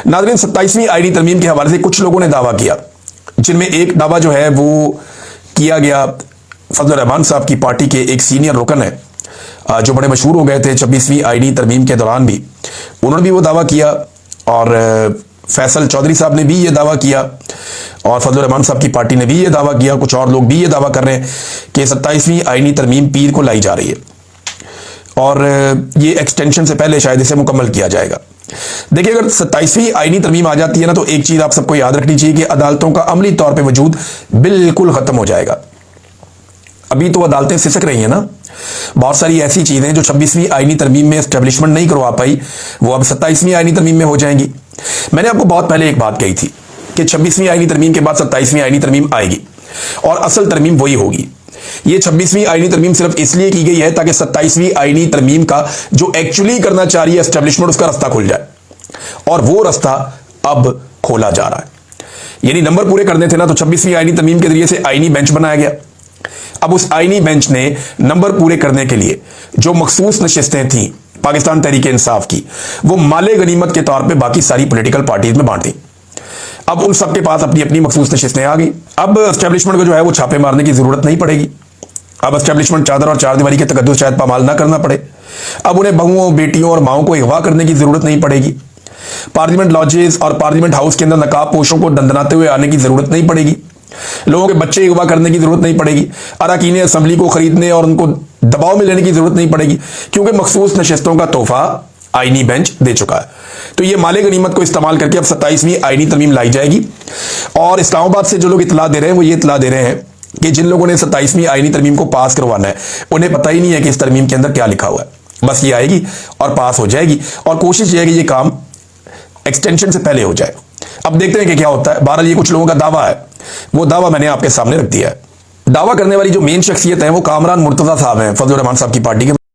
नाज़रीन, 27वीं आईनी तरमीम के हवाले से कुछ लोगों ने दावा किया, जिनमें एक दावा जो है वो किया गया फजल रहमान साहब की पार्टी के एक सीनियर रुकन है जो बड़े मशहूर हो गए थे 26वीं आईनी तरमीम के दौरान भी। उन्होंने भी वो दावा किया और फैसल चौधरी साहब ने भी ये दावा किया और फजल रहमान साहब की पार्टी ने भी ये दावा किया। कुछ और लोग भी ये दावा कर रहे हैं कि 27वीं आईनी तरमीम पीर को लाई जा रही है और ये एक्सटेंशन से पहले शायद इसे मुकम्मल किया जाएगा। देखिए, अगर 27वीं आईनी तरमीम आ जाती है ना, तो एक चीज आप सबको याद रखनी चाहिए कि अदालतों का अमली तौर पे वजूद बिल्कुल खत्म हो जाएगा। अभी तो अदालतें सिसक रही हैं ना, बहुत सारी ऐसी चीजें जो 26वीं आईनी तरमीम में एस्टेब्लिशमेंट नहीं करवा पाई वो अब 27वीं आईनी तरमीम में हो जाएंगी। मैंने आपको बहुत पहले एक बात कही थी कि 26वीं आईनी तरमीम के बाद 27वीं आईनी तरमीम आएगी और असल तरमीम वही होगी। ये 26वीं आईनी तरमीम सिर्फ इसलिए की गई है ताकि 27वीं आईनी तरमीम का जो एक्चुअली करना चाह रही है एस्टेब्लिशमेंट, उसका रास्ता खुल जाए और वो रास्ता अब खोला जा रहा है। यानी नंबर पूरे करने थे ना, तो 26वीं आईनी तरमीम के जरिए से आईनी बेंच बनाया गया। अब उस आईनी बेंच ने नंबर पूरे करने के लिए जो मखसूस नशिस्तें थी पाकिस्तान तहरीक इंसाफ की, वो माले गनीमत के तौर पे बाकी सारी पॉलिटिकल पार्टीज में बांट दी। अब उन सबके पास अपनी अपनी मखसूस नशिस्तें आ गई। अब एस्टेब्लिशमेंट को जो है वो छापे मारने की जरूरत नहीं पड़ेगी। अब एस्टेब्लिशमेंट चादर और चारदीवारी के तकद्दुस शायद पामाल ना करना पड़े। अब उन्हें बहुओं, बेटियों और माओं को अगवा करने की जरूरत नहीं पड़ेगी। पार्लियामेंट लॉजेस और पार्लियामेंट हाउस के अंदर नकाब पोशों को दंदनाते हुए आने की जरूरत नहीं पड़ेगी। लोगों के बच्चे अगवा करने की जरूरत नहीं पड़ेगी। अरकान असम्बली को खरीदने और उनको दबाव में लेने की जरूरत नहीं पड़ेगी, क्योंकि मखसूस नशिस्तों का तोहफा आईनी बेंच दे चुका है। तो ये माले गनीमत को इस्तेमाल करके अब 27वीं आईनी तरमीम लाई जाएगी। और इस्लामाबाद से जो लोग इतला दे रहे हैं वो ये इतला दे रहे हैं कि जिन लोगों ने 27वीं आईनी तरमीम को पास करवाना है उन्हें पता ही नहीं है कि इस तरमीम के अंदर क्या लिखा हुआ है। बस ये आएगी और पास हो जाएगी और कोशिश ये है कि ये काम एक्सटेंशन से पहले हो जाए। अब देखते हैं कि क्या होता है। बहरहाल ये कुछ लोगों का दावा है, वो दावा मैंने आपके सामने रख दिया है। दावा करने वाली जो मेन शख्सियत है वो कामरान मुर्तजा साहब हैं, फजल रहमान साहब की पार्टी के।